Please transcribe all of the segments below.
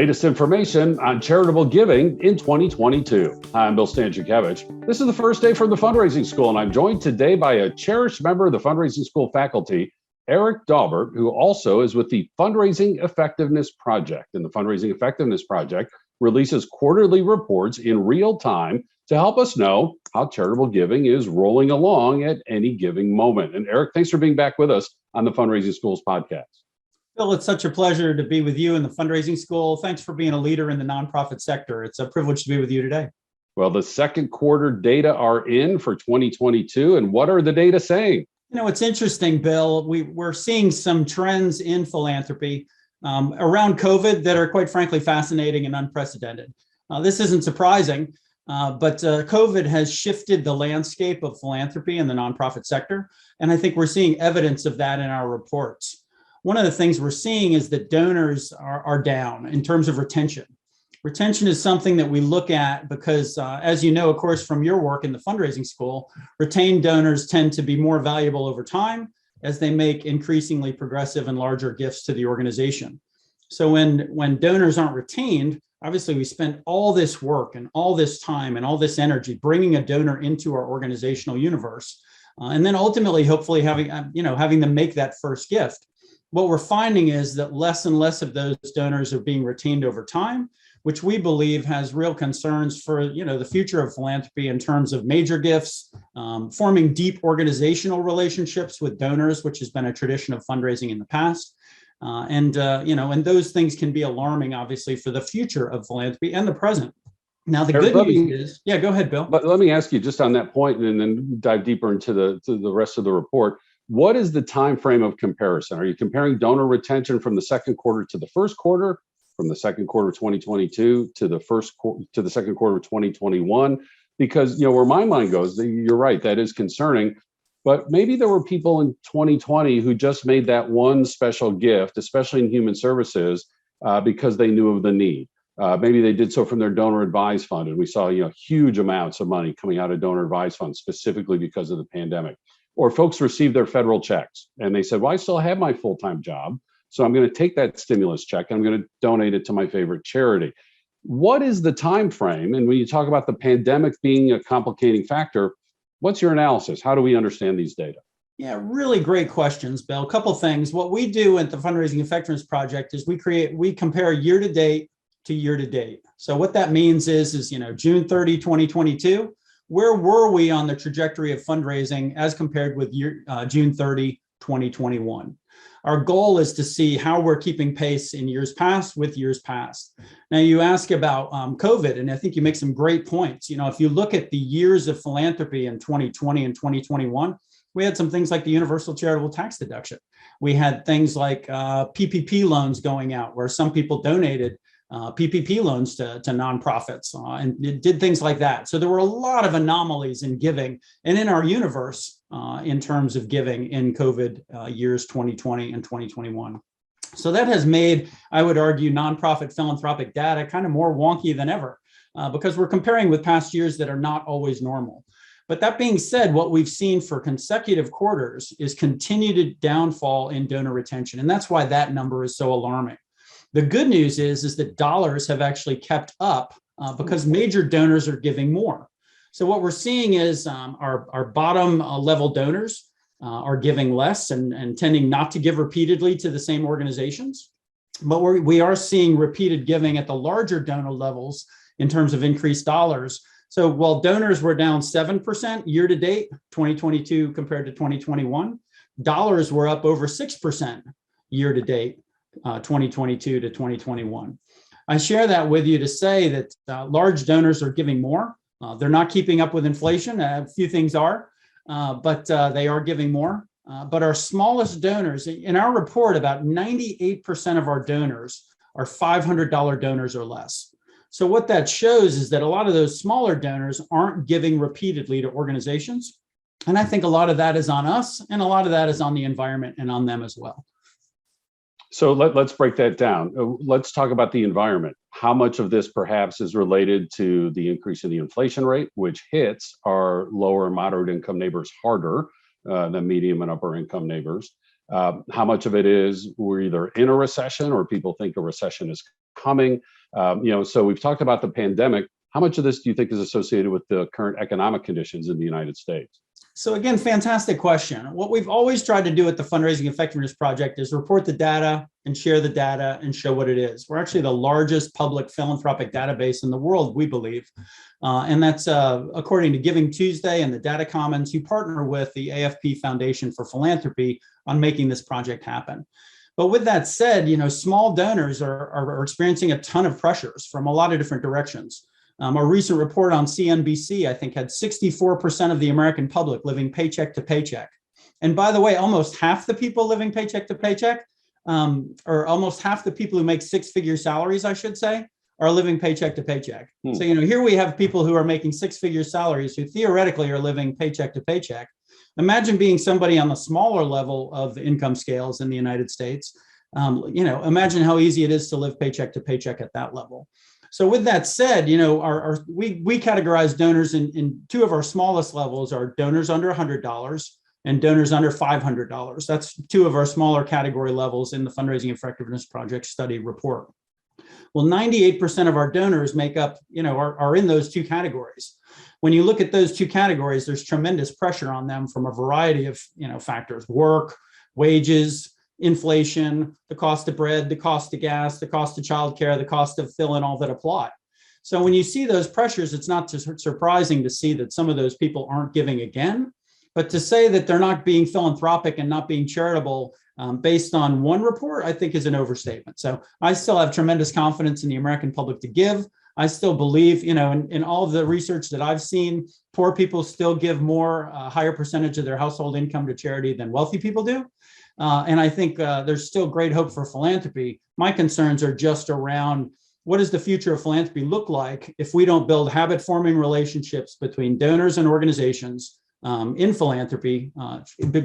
latest information on charitable giving in 2022. Hi, I'm Bill Stanczykiewicz. This is the first day from the Fundraising School, and I'm joined today by a cherished member of the Fundraising School faculty, Erik Daubert, who also is with the Fundraising Effectiveness Project. And the Fundraising Effectiveness Project releases quarterly reports in real time to help us know how charitable giving is rolling along at any given moment. And Erik, thanks for being back with us on the Fundraising Schools podcast. Bill, it's such a pleasure to be with you in the Fundraising School. Thanks for being a leader in the nonprofit sector. It's a privilege to be with you today. Well, the second quarter data are in for 2022. And what are the data saying? You know, it's interesting, Bill. We're seeing some trends in philanthropy around COVID that are quite frankly fascinating and unprecedented. This isn't surprising, but COVID has shifted the landscape of philanthropy in the nonprofit sector. And I think we're seeing evidence of that in our reports. One of the things we're seeing is that donors are down in terms of retention. Retention is something that we look at because, as you know, of course, from your work in the fundraising school, retained donors tend to be more valuable over time as they make increasingly progressive and larger gifts to the organization. So when donors aren't retained, obviously we spend all this work and all this time and all this energy bringing a donor into our organizational universe, and then ultimately, hopefully, having them make that first gift. What we're finding is that less and less of those donors are being retained over time, which we believe has real concerns for the future of philanthropy in terms of major gifts, forming deep organizational relationships with donors, which has been a tradition of fundraising in the past. And those things can be alarming, obviously, for the future of philanthropy and the present. Now, the good news is, go ahead, Bill. Let me ask you just on that point and then dive deeper into the rest of the report. What is the time frame of comparison? Are you comparing donor retention from the second quarter to the first quarter, from the second quarter of 2022 to the second quarter of 2021? Because where my mind goes, you're right, that is concerning. But maybe there were people in 2020 who just made that one special gift, especially in human services, because they knew of the need. Maybe they did so from their donor advised fund, and we saw huge amounts of money coming out of donor advised funds specifically because of the pandemic. Or folks received their federal checks and they said, well, I still have my full-time job, so I'm going to take that stimulus check and I'm going to donate it to my favorite charity. What is the time frame? And when you talk about the pandemic being a complicating factor, what's your analysis? How do we understand these data? Yeah, really great questions, Bill. A couple things. What we do at the Fundraising Effectiveness Project is we compare year to date to year to date. So what that means is June 30, 2022. Where were we on the trajectory of fundraising as compared with June 30, 2021? Our goal is to see how we're keeping pace in years past with years past. Now, you ask about COVID, and I think you make some great points. If you look at the years of philanthropy in 2020 and 2021, we had some things like the universal charitable tax deduction. We had things like PPP loans going out where some people donated PPP loans to nonprofits and it did things like that. So there were a lot of anomalies in giving and in our universe in terms of giving in COVID years 2020 and 2021. So that has made, I would argue, nonprofit philanthropic data kind of more wonky than ever because we're comparing with past years that are not always normal. But that being said, what we've seen for consecutive quarters is continued downfall in donor retention. And that's why that number is so alarming. The good news is that dollars have actually kept up because major donors are giving more. So what we're seeing is our bottom level donors are giving less and tending not to give repeatedly to the same organizations. But we are seeing repeated giving at the larger donor levels in terms of increased dollars. So while donors were down 7% year to date, 2022 compared to 2021, dollars were up over 6% year to date. 2022 to 2021. I share that with you to say that large donors are giving more. They're not keeping up with inflation. A few things are, but they are giving more. But our smallest donors, in our report, about 98% of our donors are $500 donors or less. So what that shows is that a lot of those smaller donors aren't giving repeatedly to organizations. And I think a lot of that is on us, and a lot of that is on the environment and on them as well. So let's break that down. Let's talk about the environment. How much of this perhaps is related to the increase in the inflation rate, which hits our lower and moderate income neighbors harder than medium and upper income neighbors? How much of it is we're either in a recession or people think a recession is coming? So we've talked about the pandemic. How much of this do you think is associated with the current economic conditions in the United States? So again, fantastic question. What we've always tried to do at the Fundraising Effectiveness Project is report the data and share the data and show what it is. We're actually the largest public philanthropic database in the world, we believe. And that's according to Giving Tuesday and the Data Commons, who partner with the AFP Foundation for Philanthropy on making this project happen. But with that said, small donors are experiencing a ton of pressures from a lot of different directions. A recent report on CNBC, I think, had 64% of the American public living paycheck to paycheck. And by the way, almost half the people living paycheck to paycheck, or almost half the people who make six-figure salaries, I should say, are living paycheck to paycheck. So, here we have people who are making six-figure salaries who theoretically are living paycheck to paycheck. Imagine being somebody on the smaller level of income scales in the United States. Imagine how easy it is to live paycheck to paycheck at that level. So with that said, we categorize donors in two of our smallest levels are donors under $100 and donors under $500. That's two of our smaller category levels in the Fundraising Effectiveness Project study report. Well, 98% of our donors make up, are in those two categories. When you look at those two categories, there's tremendous pressure on them from a variety of, factors: work, wages, inflation, the cost of bread, the cost of gas, the cost of childcare, the cost of fill-in, all that apply. So when you see those pressures, it's not surprising to see that some of those people aren't giving again, but to say that they're not being philanthropic and not being charitable based on one report, I think is an overstatement. So I still have tremendous confidence in the American public to give. I still believe, in all of the research that I've seen, poor people still give more, higher percentage of their household income to charity than wealthy people do. And I think there's still great hope for philanthropy. My concerns are just around what does the future of philanthropy look like if we don't build habit-forming relationships between donors and organizations in philanthropy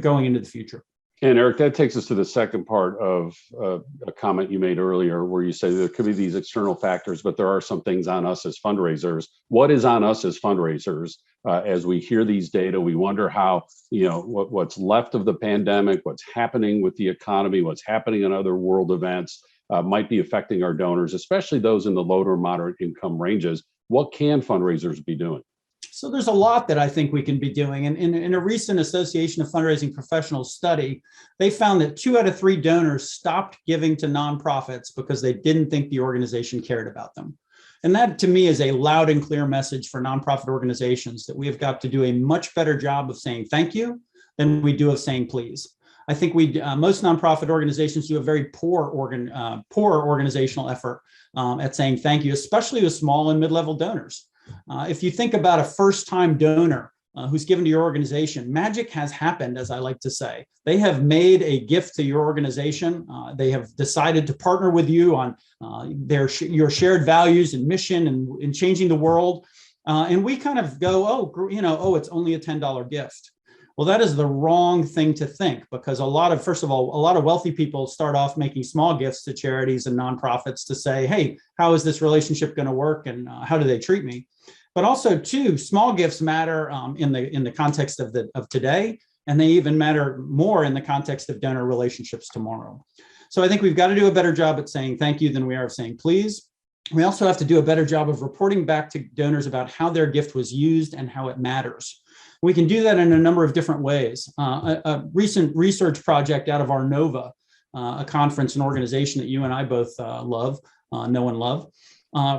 going into the future. And Erik, that takes us to the second part of a comment you made earlier, where you say there could be these external factors, but there are some things on us as fundraisers. What is on us as fundraisers? As we hear these data, we wonder how, what's left of the pandemic, what's happening with the economy, what's happening in other world events might be affecting our donors, especially those in the low to moderate income ranges. What can fundraisers be doing? So there's a lot that I think we can be doing. And in a recent Association of Fundraising Professionals study, they found that 2 out of 3 donors stopped giving to nonprofits because they didn't think the organization cared about them. And that, to me, is a loud and clear message for nonprofit organizations that we have got to do a much better job of saying thank you than we do of saying please. I think most nonprofit organizations do a very poor organizational effort at saying thank you, especially with small and mid-level donors. If you think about a first-time donor who's given to your organization, magic has happened, as I like to say. They have made a gift to your organization. They have decided to partner with you on your shared values and mission and in changing the world. And we kind of go, it's only a $10 gift. Well, that is the wrong thing to think, because first of all, a lot of wealthy people start off making small gifts to charities and nonprofits to say, hey, how is this relationship going to work and how do they treat me? But also, too, small gifts matter in the context of today, and they even matter more in the context of donor relationships tomorrow. So I think we've got to do a better job at saying thank you than we are of saying please. We also have to do a better job of reporting back to donors about how their gift was used and how it matters. We can do that in a number of different ways. A recent research project out of our NOVA, a conference and organization that you and I both know and love,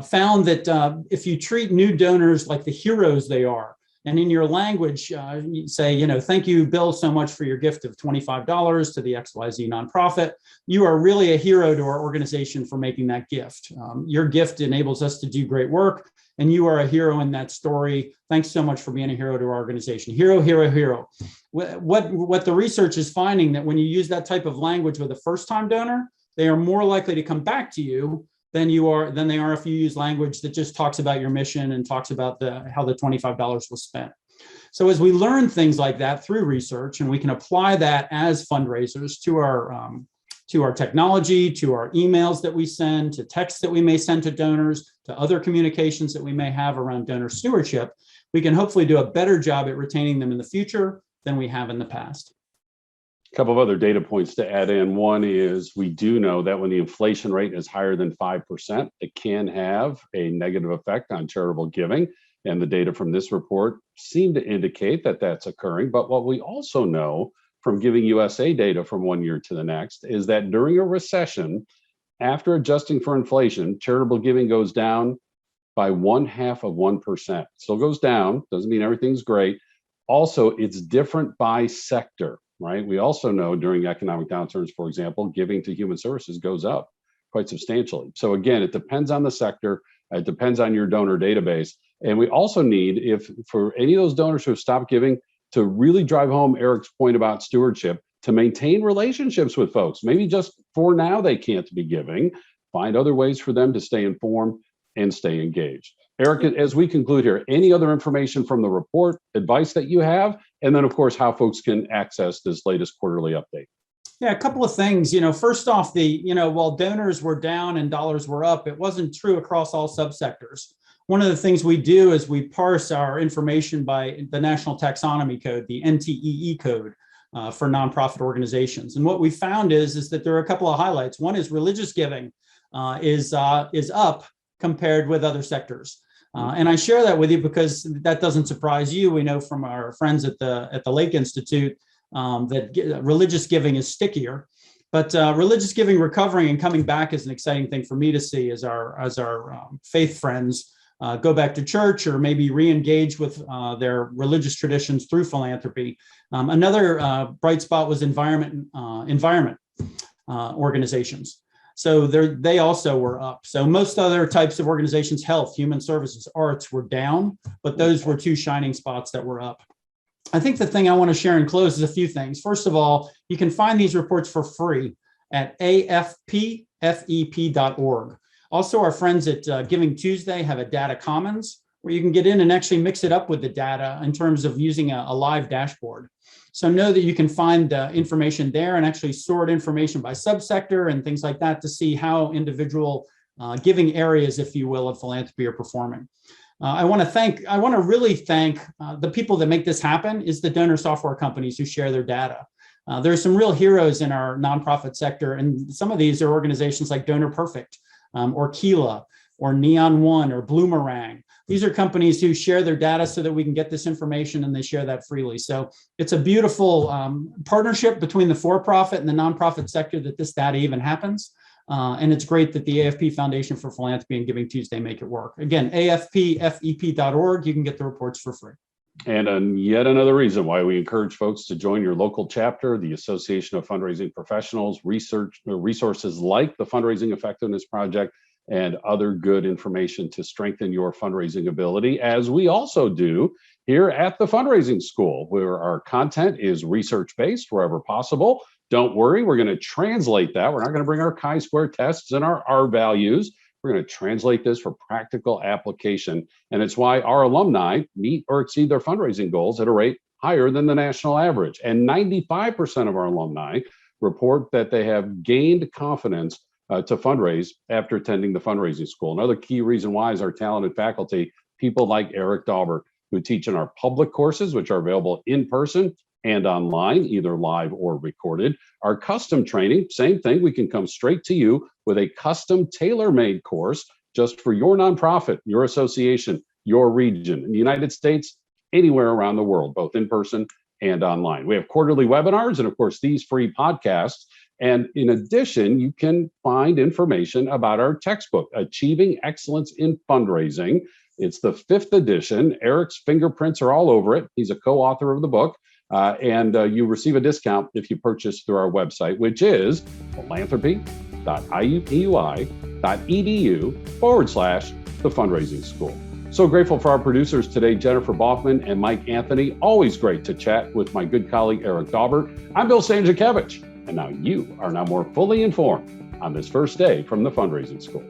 found that if you treat new donors like the heroes they are, and in your language, you say, thank you, Bill, so much for your gift of $25 to the XYZ nonprofit. You are really a hero to our organization for making that gift. Your gift enables us to do great work, and you are a hero in that story. Thanks so much for being a hero to our organization. Hero, hero, hero. What the research is finding that when you use that type of language with a first-time donor, they are more likely to come back to you than they are if you use language that just talks about your mission and talks about how the $25 was spent. So as we learn things like that through research, and we can apply that as fundraisers to our technology, to our emails that we send, to texts that we may send to donors, to other communications that we may have around donor stewardship, we can hopefully do a better job at retaining them in the future than we have in the past. A couple of other data points to add in. One is we do know that when the inflation rate is higher than 5%, it can have a negative effect on charitable giving. And the data from this report seem to indicate that that's occurring. But what we also know from Giving USA data from one year to the next is that during a recession, after adjusting for inflation, charitable giving goes down by 0.5%. Still goes down, doesn't mean everything's great. Also, it's different by sector, right? We also know during economic downturns, for example, giving to human services goes up quite substantially. So again, it depends on the sector. It depends on your donor database. And we also need, if for any of those donors who have stopped giving, to really drive home Erik's point about stewardship, to maintain relationships with folks. Maybe just for now they can't be giving. Find other ways for them to stay informed and stay engaged. Erik, as we conclude here, any other information from the report, advice that you have, and then of course how folks can access this latest quarterly update? Yeah, a couple of things. First off, while donors were down and dollars were up, it wasn't true across all subsectors. One of the things we do is we parse our information by the National Taxonomy Code, the NTEE code for nonprofit organizations. And what we found is that there are a couple of highlights. One is religious giving is up compared with other sectors. And I share that with you because that doesn't surprise you. We know from our friends at the Lake Institute that religious giving is stickier. But religious giving recovering and coming back is an exciting thing for me to see as our faith friends go back to church or maybe re-engage with their religious traditions through philanthropy. Another bright spot was environment organizations. So they also were up. So most other types of organizations, health, human services, arts, were down, but those were two shining spots that were up. I think the thing I want to share and close is a few things. First of all, you can find these reports for free at afpfep.org. Also, our friends at Giving Tuesday have a data commons where you can get in and actually mix it up with the data in terms of using a live dashboard. So know that you can find information there and actually sort information by subsector and things like that to see how individual giving areas, if you will, of philanthropy are performing. I want to really thank the people that make this happen is the donor software companies who share their data. There are some real heroes in our nonprofit sector, and some of these are organizations like Donor Perfect or Keela or Neon One or Bloomerang. These are companies who share their data so that we can get this information, and they share that freely. So it's a beautiful partnership between the for-profit and the nonprofit sector that this data even happens. And it's great that the AFP Foundation for Philanthropy and Giving Tuesday make it work. Again, afpfep.org, you can get the reports for free. And yet another reason why we encourage folks to join your local chapter, the Association of Fundraising Professionals, resources like the Fundraising Effectiveness Project, and other good information to strengthen your fundraising ability, as we also do here at the Fundraising School, where our content is research-based wherever possible. Don't worry, we're going to translate that. We're not going to bring our chi-square tests and our R values. We're going to translate this for practical application. And it's why our alumni meet or exceed their fundraising goals at a rate higher than the national average. And 95% of our alumni report that they have gained confidence to fundraise after attending the Fundraising School. Another key reason why is our talented faculty, people like Erik Daubert, who teach in our public courses, which are available in person and online, either live or recorded. Our custom training, same thing, we can come straight to you with a custom tailor-made course just for your nonprofit, your association, your region, in the United States, anywhere around the world, both in person and online. We have quarterly webinars and of course these free podcasts. And in addition, you can find information about our textbook, Achieving Excellence in Fundraising. It's the 5th edition. Erik's fingerprints are all over it. He's a co-author of the book. And you receive a discount if you purchase through our website, which is philanthropy.iupui.edu/the Fundraising School. So grateful for our producers today, Jennifer Boffman and Mike Anthony. Always great to chat with my good colleague, Erik Daubert. I'm Bill Stanczykiewicz, and now you are now more fully informed on this first day from the Fundraising School.